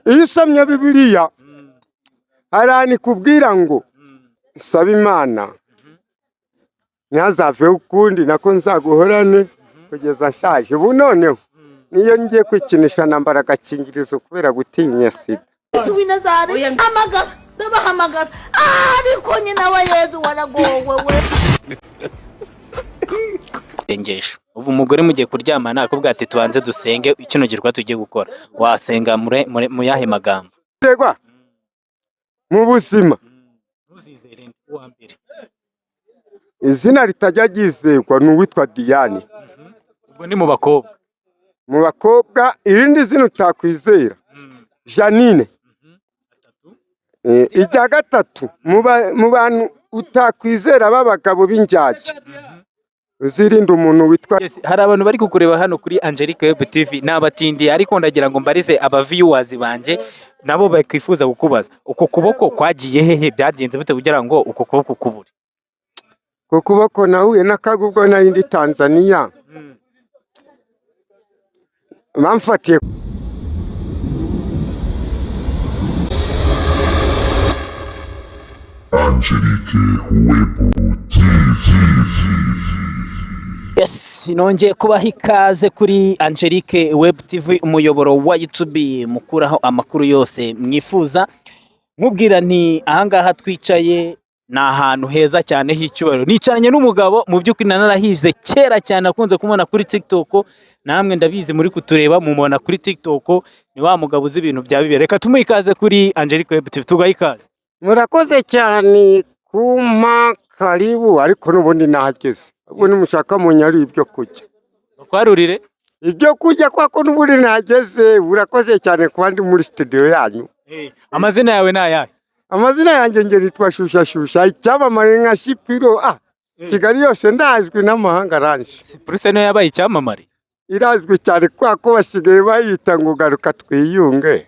iyo usomye Bibiliya harani kubwira ngo saba Imana ntazave ukundi nako nzaguhorane kugeza nshaje. Ubu noneho niyo ngiye kwikinisha nambara agakingirizo kubera gutinya sida. Ndabahamagara ariko nyina wa Yezu waragowe we. Engesho ubu umugore mugiye kuryamana akubwira ati tubanze dusenge kino girwa tugiye gukora, wasenga mu yahe magambo? Tegwa mu buzima ntuzizere uwa mbere izina ritajya ryizerwa n'uwitwa Diane. ubwo ni mu bakobwa. Mu bakobwa irindi zina utakwizera Janine. Ijya gatatu mu bantu utakwizera b'abagabo b'injyaje uzirinda umuntu witwa. Hari abantu bari kukureba hano kuri Angelique Web TV n'abatindi, ariko ndagira ngo mbarize aba viewers banje nabo bakifuza kukubaza uko kuboko kwagiye hehe, byagenze bute kugira ngo uko kuboko kubure? Ko kuboko nahuye n'akagubwo nari ndi Tanzania bamfatiye Angelique Web TV. Yes, nongeye kubaha ikaze kuri Angelique Web TV, umuyoboro wa YouTube mukuraho amakuru yose mwifuza. Mubwira nti ahangaha twicaye ni ahantu heza cyane h'icyubahiro. Nicaranye n'umugabo mu by'ukuri narahize kera cyane, akunze kumubona kuri TikTok, namwe ndabizi muri kutureba mumubona kuri TikTok. Ni wa mugabo uzi ibintu bya Bibiliya. Reka tumuhe ikaze kuri Angelique Web TV, tugahe ikaze. Murakoze cyane kumpa karibu, ariko n'ubundi nahageze. Ubu nimushaka munyari ibyo kurya Bakwarurire ibyo kurya kwako n'ubundi nahageze. Urakoze cyane kuba ndi muri studio yanyu. Amazina yawe ni ayahe? Amazina yanjye nge nitwa Shusha, icyamamare nka Shipiro. Kigali yose ndazwi n'amahanga aranje. Sipuruse niyo yabaye icyamamare? Irazwi cyane kwa ko basigaye bayita ngo garuka twiyunge.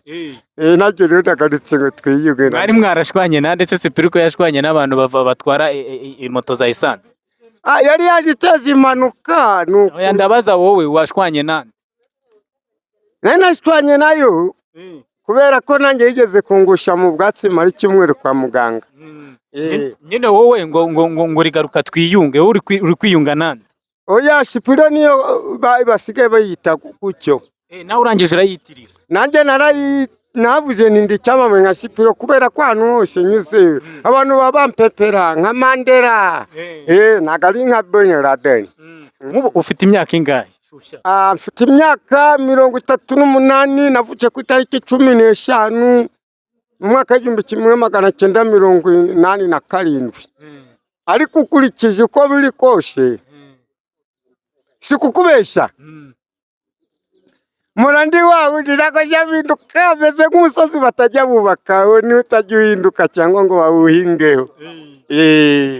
Nagere rero ndagarutse ngo twiyunge. Mwari mwarashwanye na ndetse Sipiro ko yashwanye n'abantu batwara moto za essence. Yari yaje iteza impanuka nuko. Oya ndabaza wowe washwanye nande? Nashwanye nayo kubera ko nanjye yigeze kungusha mu bwatsi mari cyumweru kwa muganga. Nyine wowe ngo rigaruka twiyunge, uri kwiyunga nande? Oya Shipiro niyo basigaye bayita gutyo. Nawe urangije urayitirira? Nanjye navuze ndi cyamamare nka Shipiro kubera ko hano hose nyuze abantu babampepera nka Mandela. Nagari nka Ben Laden. Ufite imyaka ingahe? Mfite imyaka 38. Navuye ku itariki 15 mu mwaka w'1987. Ariko ukurikije uko biri kose sikukubesha murandi wawe ndirago yavinduka meze nk'umusozi batajya bubaka, we ni utajya uhinduka cyangwa ngo bawuhingeho.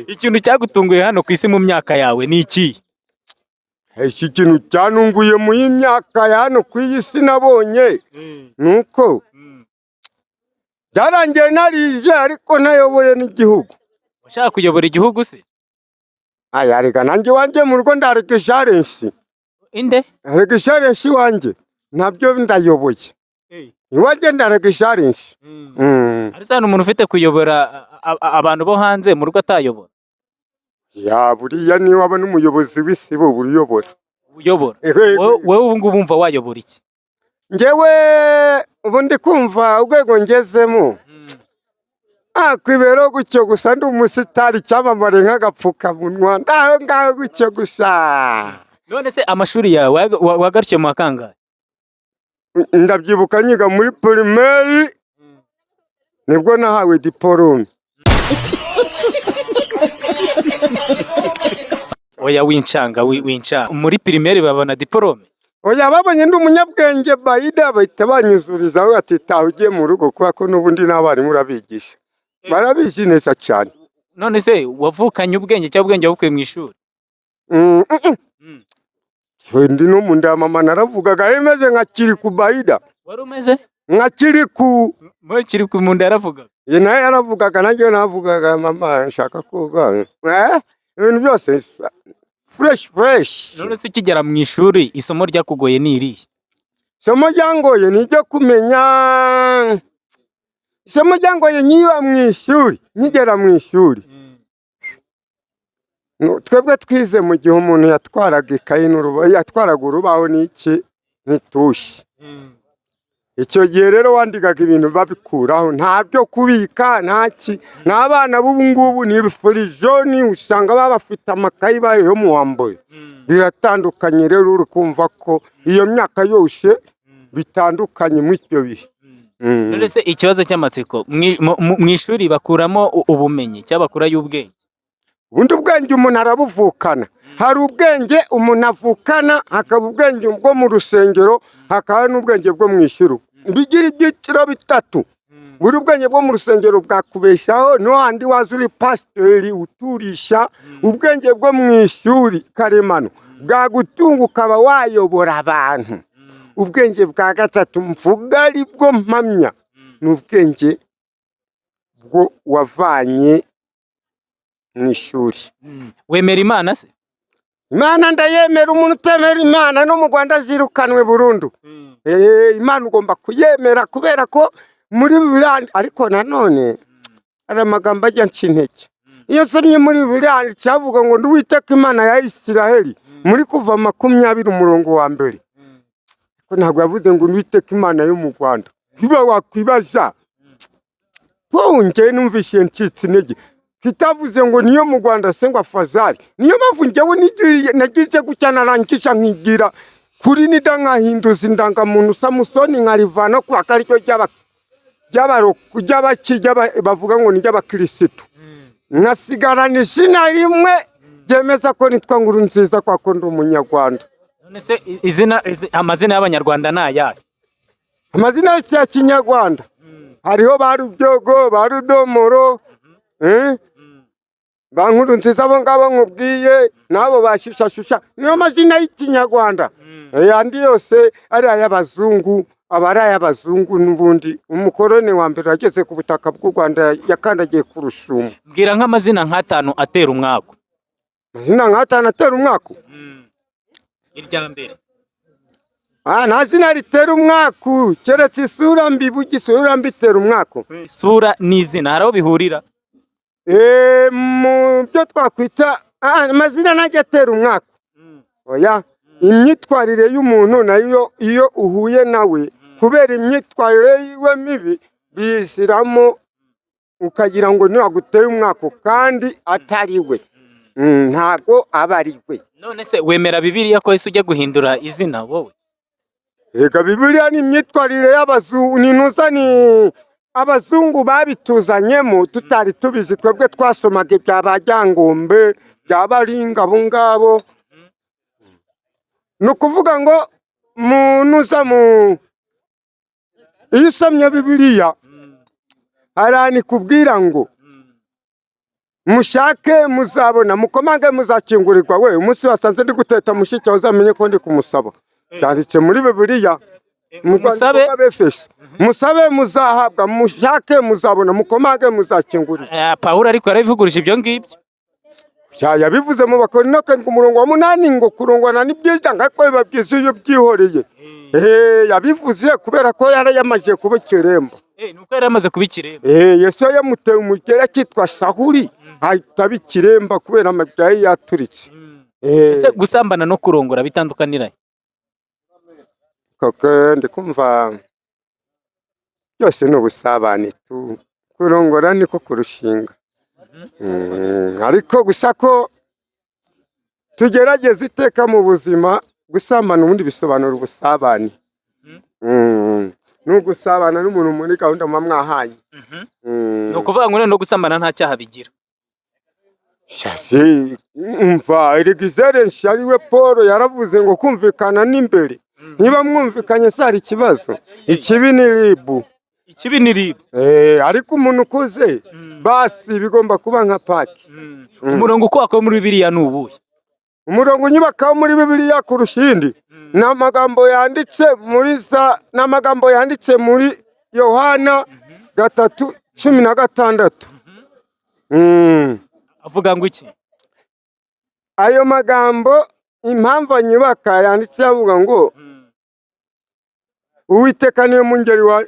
Ikintu cyagutunguye hano ku isi mu myaka yawe ni iki? Iki kintu cyanunguye mu y'imyaka ya hano ku isi nabonye nuko byarangiye narije ariko nayoboye n'igihugu. Washaka kuyobora igihugu se? Arega nanjye wanje mu rugo ndareka isharensi. Inde? Arega isharensi wanje nabyo ndayoboye. Iwanje ndareka isharensi. Arizana umuntu ufite kuyobora abantu bo hanze mu rugo atayobora? Ya buriya ni waba n'umuyobozi w'isibo buriyobora. Uyobora? Wowe ubu ngubu umva wayobora iki? Ngewe ubu ndi kumva urwego ngezemo. Kwibero gutyo gusa ndi umusitari cyamamare nk'agapfukamunwa ndaho ngaho gutyo gusa. None se amashuri yawe wagarukiye mu kangahe? Ndabyibuka nyiga muri primaire nibwo nahawe diplome. Oya wincanga muri primaire babona diplome? Oya babonye ndi umunyabwenge bayida bahita banyuzurizaho ati taha ugiye mu rugo kuko ko n'ubundi n'abari murabigisha. Barabizi neza cyane. None se wavukanye ubwenge cyangwa ubwenge wabukuye mu ishuri? Ndi no mu nda mama naravugaga yemeze nka Kiriku bayida. Wari umeze? Nka Kiriku. Mo Kiriku mu nda yaravugaga? Ye naye yaravugaga nanjye navugaga mama nshaka koga. Ibintu byose fresh. None se ukigera mu ishuri isomo ryakugoye ni irihe? isomo ryangoye ni iryo kumenya, isomo ryangoye nkiba mw'ishuri, nkigera mw'ishuri. Twebwe twize mu gihe umuntu yatwaraga ikayi yatwaraga urubaho n'iki n'itushi. Icyo gihe rero wandikaga ibintu babikuraho, nta byo kubika, ntaki. N'abana b'ubu ngubu ni ibifurijoni, usanga babafite amakayi bayo mu wamboye. Biratandukanye rero, uri kumva ko iyo myaka yose bitandukanye mu icyo bihe. None se ikibazo cy'amatsiko mw'ishuri bakuramo ubumenyi cyangwa bakurayo ubwenge? Ubundi ubwenge umuntu arabuvukana. Hari ubwenge umuntu avukana, hakaba ubwenge bwo mu rusengero, hakaba n'ubwenge bwo mw'ishuri. Bigira ibyiciro bitatu. Buri ubwenge bwo mu rusengero bwakubeshaho, no handi waza uri pasiteri uturisha. Ubwenge bwo mw'ishuri karemano bwagutunga ukaba wayobora abantu. Ubwenge bwa gatatu mvuga ari bwo mpamya, ni ubwenge bwo wavanye mw'ishuri. Wemera Imana se? Imana ndayemera. Umuntu utemera Imana no mu Rwanda zirukanwe burundu. Imana ugomba kuyemera kubera ko muri Bibiliya, ariko nanone ari amagambo ajya nca intege. Iyo nsomye muri Bibiliya cyavuga ngo Uwiteka Imana ya Isiraheli muri Kuva 20 umurongo wa mbere. Ko ntabwo yavuze ngo Uwiteka Imana yo mu Rwanda. Biba wakwibaza ko nje numvishe ncitse intege. Kitavuze ngo niyo mu Rwanda se ngo afazari. Niyo mpamvu njyewe nagize gutya narangisha nkigira kuri ndangahinduza indangamuntu Samusoni nkarivana ku akaryo bavuga ngo ni ry'abakirisitu. Nkasigarana izina rimwe ryemeza ko nitwa Nkurunziza kwa ko ndi umunyarwanda. None se amazina y'abanyarwanda ni ayahe? Amazina yose ya Kinyarwanda hariho ba Rubyogo, ba Rudomoro, ba Nkurunziza abo ngabo nkubwiye, nabo bashyushashusha, niyo mazina y'Ikinyarwanda. Andi yose ari ay'abazungu, abari ay'abazungu. N'ubundi umukoroni wa mbere ageze ku butaka bw'u Rwanda yakandagiye ku Rusumo. Mbwira nk'amazina nk'atanu atera umwaku. Amazina nk'atanu atera umwaku? Irya mbere. Nta zina ritera umwaku keretse isura mbi. Burya isura mbi itera umwaku. Isura n'izina hari aho bihurira? Mu byo twakwita amazina ntajya atera umwaku. Oya, imyitwarire y'umuntu nayo iyo uhuye nawe kubera imyitwarire yiwe mibi bisiramo ukagira ngo niwe aguteye umwaku kandi atari we. Ntago aba ari we. None se wemera Bibiliya ko Yesu ujya guhindura izina wowe? Ega Bibiliya ni imyitwarire y'abazungu, ni abazungu babituzanyemo tutari tubizi. Twebwe twasomaga ibya Bajyangombe, bya Baringa abo ngabo. Ni ukuvuga ngo iyo usomye Bibiliya harani kubwira ngo mushake muzabona, mukomange muzakingurirwa. We umunsi wasanze ndi guteta mushiki uzamenye ko ndi kumusaba. Byanditse muri Bibiliya. Musabe muzahabwa, mushake muzabona, mukomange muzakingurirwa. Pawulo ariko yarabivugurije ibyo ngibyo. Yabivuze mu Bakorinto 7:8 ngo kurongwana n'ibyiza ngako babwize iyo byihoreye. Yabivuze kubera ko yarayamaje kuba ikirembo. Nuko yaramaze kuba ikirembo. Yesu yamuteye umugera cyitwa Sahuri ahita bikiremba kubera amabyaye yaturitse. Ese gusambana no kurongora bitandukanira? Koko ndikumva byose ni ubusabane tu. Kurongora niko kurushinga. Ariko gusa ko tugerageza iteka mu buzima, gusambana ubundi bisobanura ubusabane. N'ugusabana n'umuntu muri gahunda mwahanye. No kuvuga ngo no gusambana nta cyaha bigira. Shasi umva Eligizere Nshariwe Paul yaravuze ngo kumvikana n'imbere. Niba mwumvikanye sari ikibazo, ikibi ni ribu. Ikibi ni ribu. Ariko umuntu ukuze basi bigomba kuba nka paki. Umurongo uko wako muri Bibiliya nubuye? Umurongo nyubaka muri Bibiliya kurushindi n'amagambo yanditse muri Yohana 3:16. Avuga ngo iki? Ayo magambo impamvu nyubaka yanditse avuga ngo Uwiteka niwe mungeri wa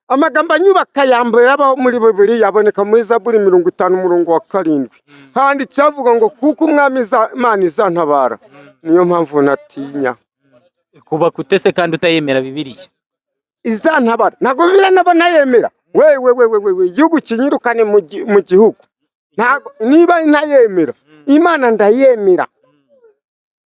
amagambo anyubaka yambere abaho muri Bibiliya yaboneka muri Zaburi 50:7 handitse avuga ngo kuko umwami Imana izantabara niyo mpamvu natinya. Kuba kutese kandi utayemera Bibiliya Izantabara ntago Bibiliya nabona yemera. We igihugu kinyirukane mu gihugu ntago niba ntayemera Imana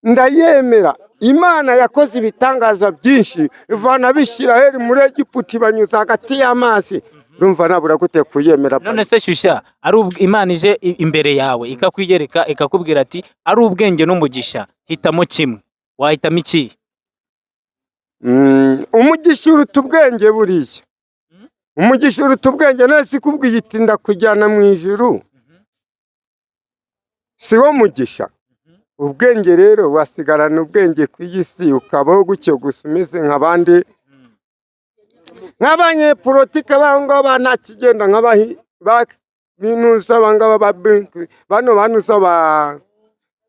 ndayemera. Imana yakoze ibitangaza byinshi ivana Abisirayeli muri Egiputa banyuza hagati y'amazi. Urumva nabura gute kuyemera? None se Shyushya ari Imana ije imbere yawe ikakwiyereka ikakubwira ati ari ubwenge n'umugisha hitamo kimwe, wahitamo iki? Umugisha uruta ubwenge buriya. Umugisha uruta ubwenge nese kubwiye iti ndakujyana mu ijuru. Si wo mugisha. Ubwenge rero wasigarana ubwenge ku isi ukabaho gutyo gusa umeze nk'abandi nk'abanyepolitike bangaba nta kigenda nk'abahinuza bangaba banuza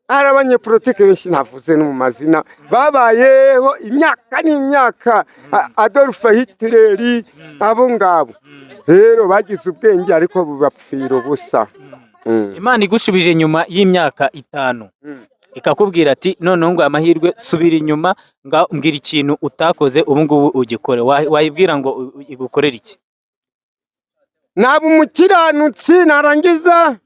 hari abanyepolitike benshi navuze no mu mazina babayeho imyaka n'imyaka. Adolf Hitler abo ngabo rero bagize ubwenge ariko bubapfira ubusa. Imana igushubije nyuma y'imyaka 5 ikakubwira ati none ngo amahirwe subira inyuma mbwira ikintu utakoze ubu ngubu ugikore, wayibwira ngo igukorera iki? Naba umukiranutsi narangiza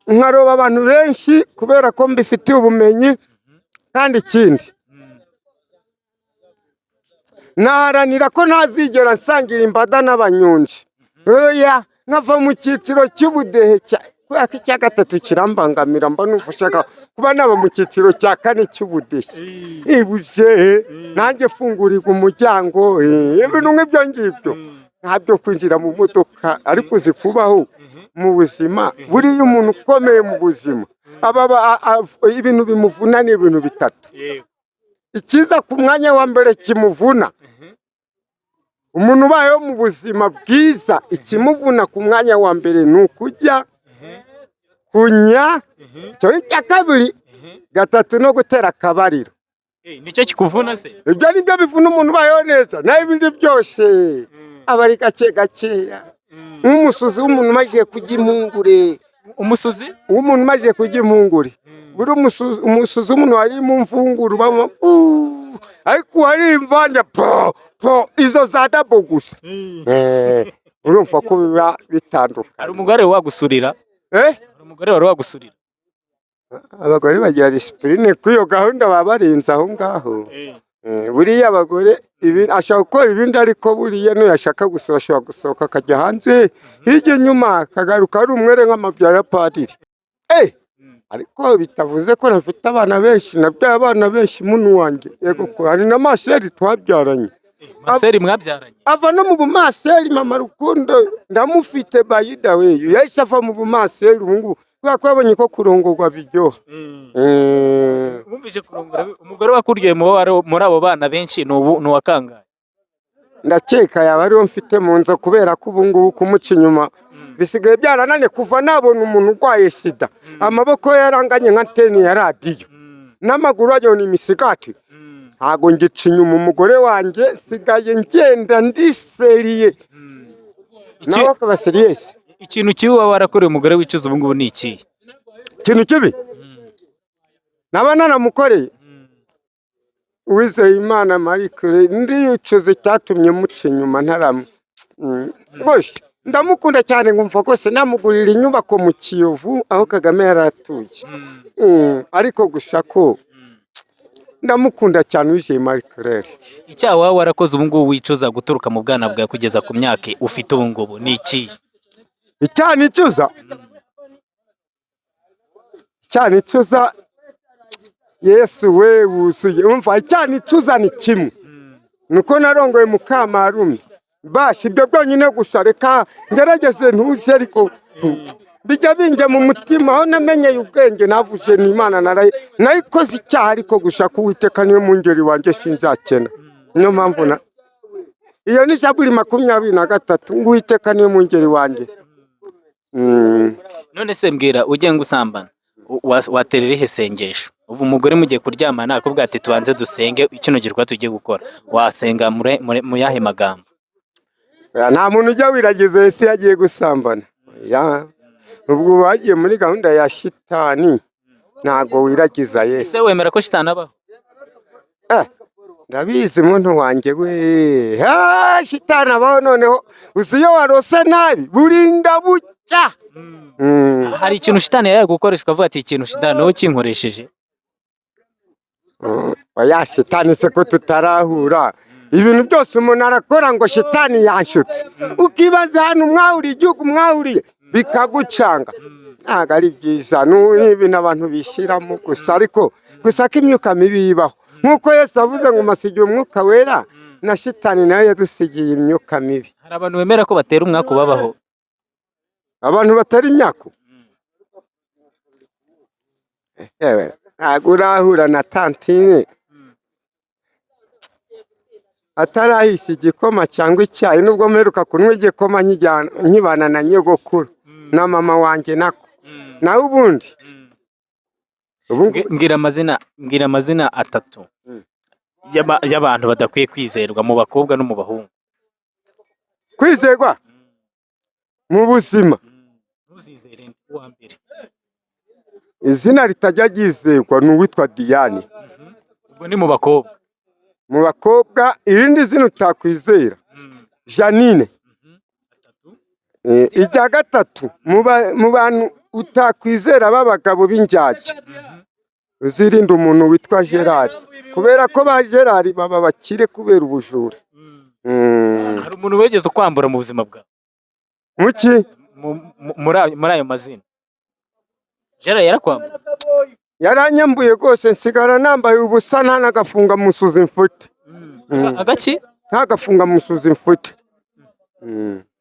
nkaroba abantu benshi kubera ko mbifitiye ubumenyi. Kandi ikindi naharanira ko ntazigera nsangira imbada n'abanyonji. Oya nkava mu cyiciro cy'ubudehe kubera ko icya gatatu kirambangamira mba nufashaka kuba naba mu cyiciro cya 4 cy'ubudehe. Ibuje nanjye fungurirwa umuryango ibintu nk'ibyo ngibyo ntabyo kwinjira mu modoka ariko zikubaho mu buzima. Buriya umuntu ukomeye mu buzima ibintu bimuvuna ni ibintu bitatu. Ikiza ku mwanya wa mbere kimuvuna umuntu ubayeho mu buzima bwiza, ikimuvuna ku mwanya wa mbere ni ukujya kunya, cya kabiri, gatatu no gutera akabariro. Nicyo kikuvuna se? Ibyo nibyo bivuna umuntu ubayeho neza, naho ibindi byose aba ari gake gakeya. Nk'umusuzi w'umuntu umaze kujya impungure. Umusuzi w'umuntu umaze kujya impungure. Buri umusuzi w'umuntu wari mu mfunguru bamo ariko wari imvanya izo za dabo gusa. Urumva ko biba bitandukanye. Hari umugore wagusurira? Hari umugore wari wagusurira? Abagore bagira discipline kuyo gahunda babarenza aho ngaho. Buriya abagore ashaka gukora ibindi ariko buriya no yashaka gusura ashobora gusohoka akajya hanze hirya inyuma kagaruka ari umwere nk'amabya ya padiri. Ariko bitavuze ko nafite abana benshi, nabyaye abana benshi muntu wanjye. Yego ko hari na maseri twabyaranye. Maseri mwabyaranye? Ava no mu bumaseri mama Rukundo ndamufite bayida weyo yahise ava mu bumaseri ubungu kubera ko yabonye ko kurongorwa biryoha. Wumvise kurongora umugore wakuryoye muri abo bana benshi ni wakangaye? Ndakeka yaba ariwo mfite mu nzu kubera ko ubu ngubu kumuca inyuma bisigaye byaranane kuva nabona umuntu urwaye sida amaboko yaranganye nka anteni ya radiyo n'amaguru ajya ni imisigati. Ntago ngica inyuma umugore wanjye sigaye ngenda ndiseriye nawe akaba seriyesi. Ikintu kibi waba warakoreye umugore wicuza ubu ngubu ni iki? Ikintu kibi naba nanamukoreye Uwizeyimana Marie Claire ndiyicuze cyatumye muca inyuma ntaramu rwose ndamukunda cyane nkumva rwose namugurira inyubako mu Kiyovu aho Kagame yaratuye. Ariko gusa ko ndamukunda cyane Uwizeye Marie Claire. Icyaha waba warakoze ubu ngubu wicuza guturuka mu bwana bwawe kugeza ku myaka ufite ubu ngubu ni iki? Icyaha nicuza Yesu we wuzuye. Umva icyaha nicuza ni kimwe nuko narongoye Mukamarume. Bashi ibyo byonyine gusa reka ngerageze ntuje ariko bijya binjya mu mutima aho namenyeye ubwenge navuje n'Imana nayikoze icyaha ariko gusa kuwiteka niwe mungeri wanjye sinzakena. Niyo mpamvu iyo ni Zaburi 23 nguwiteka niwe mungeri wanjye. None se mbwira ugiye ngusambana waterera ihe sengesho? ubu umugore mugiye kuryamana akubwira ati tubanze dusenge kino gikorwa tugiye gukora, wasenga mu yahe magambo? Oya, nta muntu ujya wiragiza ese yagiye gusambana. Ya, ubwo bagiye muri gahunda ya shitani, ntago wiragiza Yesu. Ese wemera ko shitani abaho? Ndabizi muntu wanjye we, shitani abaho. Noneho uzi iyo warose nabi burinda bucya. Hari ikintu shitani yari gukoresha ukavuga ati ikintu shitani wowe kinkoresheje? Oya, shitani se ko tutarahura, ibintu byose umuntu arakora ngo shitani yanshutse, ukibaza hano mwahuriye igihugu mwahuriye bikagucanga. Ntabwo ari byiza, n'ibintu abantu bishyiramo gusa, ariko gusa ko imyuka mibi ibaho, nk'uko Yesu avuze ngo masigiye umwuka wera, na shitani nayo yadusigiye imyuka mibi. Hari abantu bemera ko batera umwaka babaho? Abantu batari imyaku? Ewe, ntabwo urahura na tantine atarahise igikoma cyangwa icyayi, nubwo mperuka kunywa igikoma nkibana na nyogokuru na mama wanjye nako. Nawe ubundi mbwira amazina atatu y'abantu badakwiye kwizerwa mu bakobwa no mu bahungu. Kwizerwa mu buzima, ntuzizere uwa mbere. izina ritajya ryizerwa ni uwitwa Diane. Ubwo ni mu bakobwa. Mu bakobwa irindi zina utakwizera Janine. Ijya gatatu mu bantu utakwizera b'abagabo b'injyajya, uzirinda umuntu witwa Gerard, kubera ko ba Gerard baba bakire kubera ubujura. Hari umuntu wegeze kwambura mu buzima bwawe? Muki? muri ayo mazina Gerard yarakwambura? Yaranyambuye rwose, nsigara nambaye ubusa nta n'agafunga musuzi mfute. Agaki? Nta gafunga musuzi mfute.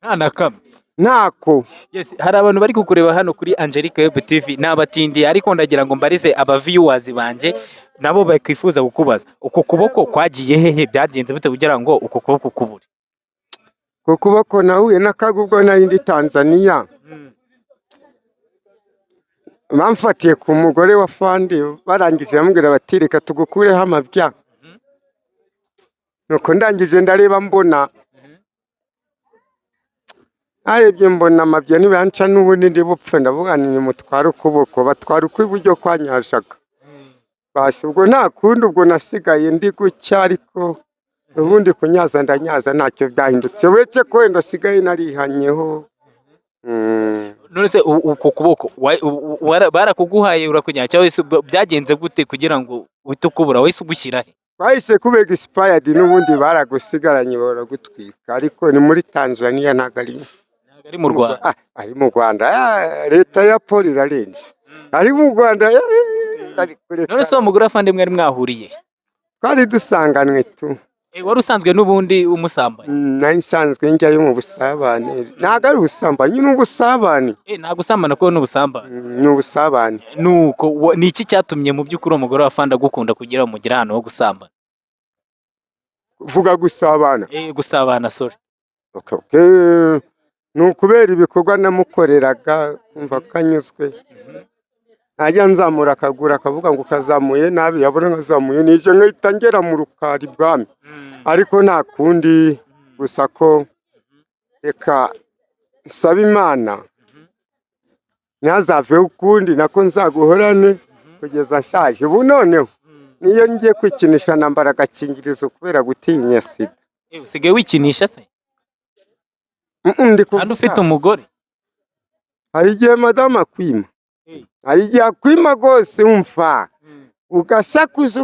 Nta nakame? Ntako. Yes, hari abantu bari kukureba hano kuri Angelique Web TV, n'abatindi, ariko ndagira ngo mbarize aba viewers banje nabo bakwifuza kukubaza, uko kuboko kwagiye hehe, byagenze bite kugira ngo uko kuboko kubure? Uko kuboko nahuye n'akagubwo nari ndi Tanzania. Bamfatiye ku mugore wa Fandi, barangije bambwira bati reka tugukureho amabya. Nuko ndangije ndareba mbona, arebye mbona amabya nibanca n'ubundi ndi bupfe, ndavuga ni mutwara ukuboko, batwara ukw'iburyo kwanyashaga. Basi ubwo nta kundi, ubwo nasigaye ndi gutya, ariko ubundi kunyaza ndanyaza ntacyo byahindutse, wetse ko wenda sigaye narihanyeho. None se uko kuboko barakuguhaye urakunyara cyangwa byagenze gute kugira ngo uhite ukubura, wese ugushyira he? Bahise kubega expired, n'ubundi baragusigaranye baragutwika, ariko ni muri Tanzania ntabwo ari mu Rwanda. Ari mu Rwanda, leta ya Paul irarenze. Ari mu Rwanda. None se umugore wa Fandi mwari mwahuriye? Twari dusanganwe tu. Wari usanzwe n'ubundi umusambanye? Nari nsanzwe njyayo mu busabane. Ntabwo ari ubusambane, ni ubusabane. Nta gusambana ko ni ubusambane? Ni ubusabane. Nuko ni iki cyatumye mu by'ukuri umugore wa Fandi agukunda kugira ngo mugire ahantu ho gusambana? Vuga gusabana. Gusabana, sorry. Okay. Ni ukubera ibikorwa namukoreraga, kumva kanyuzwe. Najya nzamura akagura akavuga ngo kazamuye nabi, yabona nkazamuye nije nkahita ngera mu Rukari bwami. Ariko nta kundi, gusa ko reka nsaba Imana ntazave ukundi, nako nzaguhorane kugeza nshaje. Ubu noneho niyo ngiye kwikinisha nambara agakingirizo kubera gutinya sida. Usigaye wikinisha se? Kandi ufite umugore? Hari igihe madama akwima, hari igihe akwima rwose wumva ugasakuza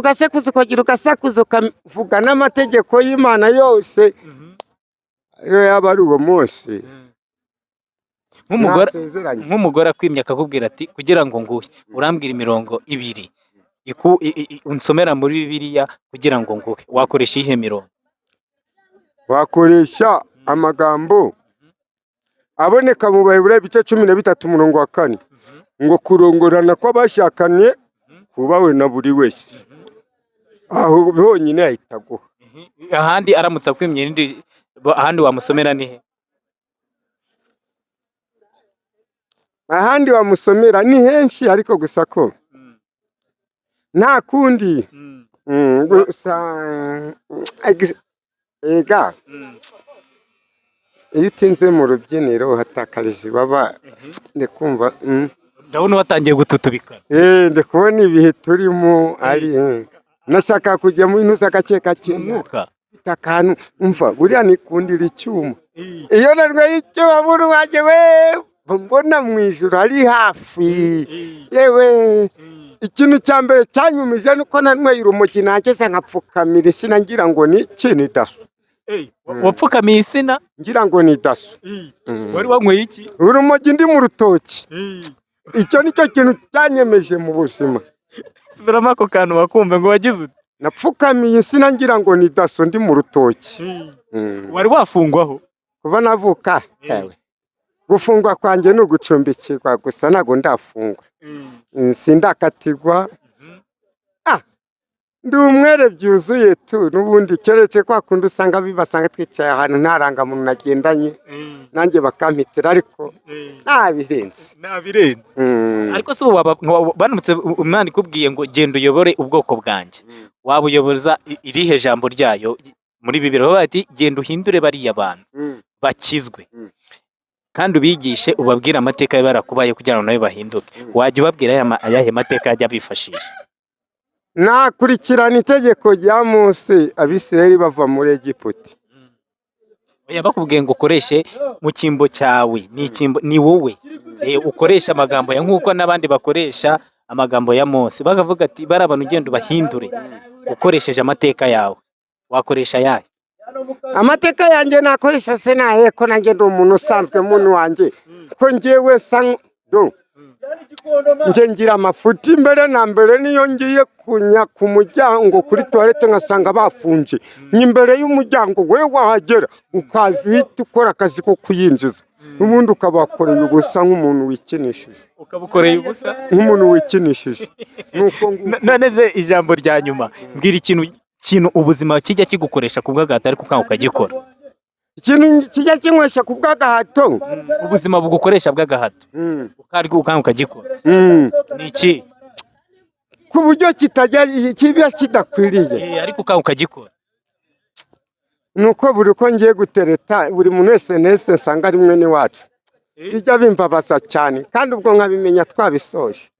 ukagira ugasakuza ukavuga n'amategeko y'Imana yose, rero yaba ari uwo munsi. Nk'umugore akwimye akakubwira ati kugira ngo nguhe urambwira imirongo 2 unsomera muri Bibiliya kugira ngo nguhe, wakoresha ihe mirongo? Wakoresha amagambo aboneka mu Baheburayo ibice 13:4 ngo kurongorana kw'abashakanye kubawe na buri wese. Aho honyine ahita guha. Ahandi aramutse akwimye n'indi ahandi wamusomera ni he? Ahandi wamusomera ni henshi, ariko gusa ko nta kundi. Gusa ega iyo utinze mu rubyiniro hatakarije baba ndikumva ndabona watangiye gututubika. ndi kubona ibihe turimo ari nashaka kujya mu bintu z'agace gake Umwuka. akantu umva buriya nikundira icyuma iyo narwaye icyuma buri wanjye we mbona mu ijuru ari hafi yewe ikintu cya mbere cyanyumije nuko nanyweye urumogi nageze nkapfukamira isina ngira ngo ni ikintu daso. Wapfukamiye isina ngira ngo ni daso. wari wanyweye iki? urumogi ndi mu rutoki. icyo nicyo kintu cyanyemeje mu buzima. Subiramo ako kantu wakumva ngo wagize ute? napfukamiye isina ngira ngo ni daso ndi mu rutoki. Wari wafungwaho? kuva navuka yewe gufungwa kwanjye ni ugucumbikirwa gusa ntago ndafungwa. sindakatirwa. ndi umwere byuzuye tu n'ubundi keretse kwa kundi usanga bibasanga twicaye ahantu ntarangamuntu nagendanye nanjye bakampitira ariko nabirenze. Ariko se banutse umwana ikubwiye ngo genda uyobore ubwoko bwanjye, waba uyoboza irihe jambo ryayo muri Bibiliya? Baba bati genda uhindure bariya bantu bakizwe kandi ubigishe ubabwire amateka barakubaye kugira ngo nawe bahinduke. Wajya ubabwira ayahe mateka yajya bifashisha? nakurikirana itegeko rya Mose Abisirayeli bava muri Egiputa. bakubwiye ngo ukoreshe mu cyimbo cyawe, ni wowe ukoresha amagambo ya nk'uko n'abandi bakoresha amagambo ya Mose, bakavuga ati bari abantu ugenda ubahindure ukoresheje amateka yawe. Wakoresha ayahe? amateka yanjye nakoresha se nahe ko nanjye ndi umuntu usanzwe muntu wanjye ko njyewe nje ngira amafuti imbere na mbere niyo ngiye kunya ku muryango kuri toilette nkasanga bafunje nyimbere y'umuryango we wahagera ukaza uhita ukora akazi ko kuyinjiza ubundi ukabakoreye ubusa nk'umuntu wikinishije. Ukabukoreye ubusa nk'umuntu wikinishije. nuko none ijambo rya nyuma mbwira ikintu ubuzima kijya kigukoresha ku bw'agahato ariko ukanga ukagikora. ikintu kijya kinywesha ku bw'agahato ubuzima bugukoresha bw'agahato ukanga ukagikora ni iki? ku buryo kiba kidakwiriye ariko ukanga ukagikora. nuko buri uko ngiye gutereta buri muntu wese nsanga ari mwene wacu bijya bimbabaza cyane kandi ubwo nkabimenya twabisoje.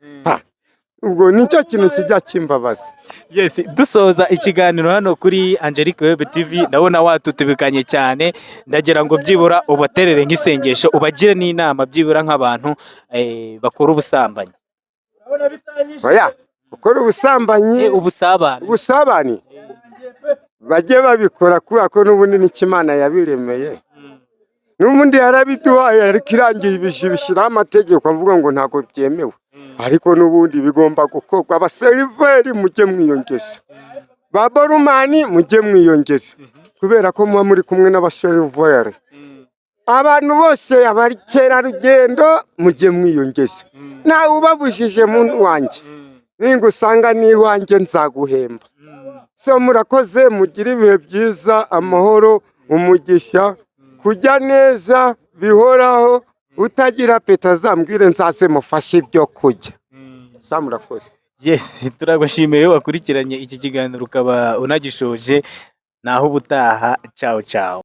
ubwo nicyo kintu kijya kimbabaza. Yes, dusoza ikiganiro hano kuri Angelique Web TV ndabona watutubikanye cyane, ndagira ngo byibura ubaterere nk'isengesho ubagire n'inama byibura nk'abantu bakora ubusambanyi. oya ukora ubusambanyi ubusabani bajye babikora kubera ko n'ubundi n'Imana yabiremeye n'ubundi yarabiduhaye ariko irangiye bishyiraho amategeko avuga ngo ntago byemewe ariko n'ubundi bigomba gukorwa. abaseriveri mujye mwiyongeza, ba barumani mujye mwiyongeza kubera ko muba muri kumwe n'abaseriveri. abantu bose abakerarugendo mujye mwiyongeza, ntawe ubabujije muntu wanjye ninga usanga n'iwanjye nzaguhemba. so murakoze mugire ibihe byiza, amahoro, umugisha, kujya neza bihoraho. utagira peta azambwire nzaze mufashe ibyo kurya. murakoze. Yes, turagushimiye wakurikiranye iki kiganiro ukaba unagishoje. Naho ubutaha, ciao ciao.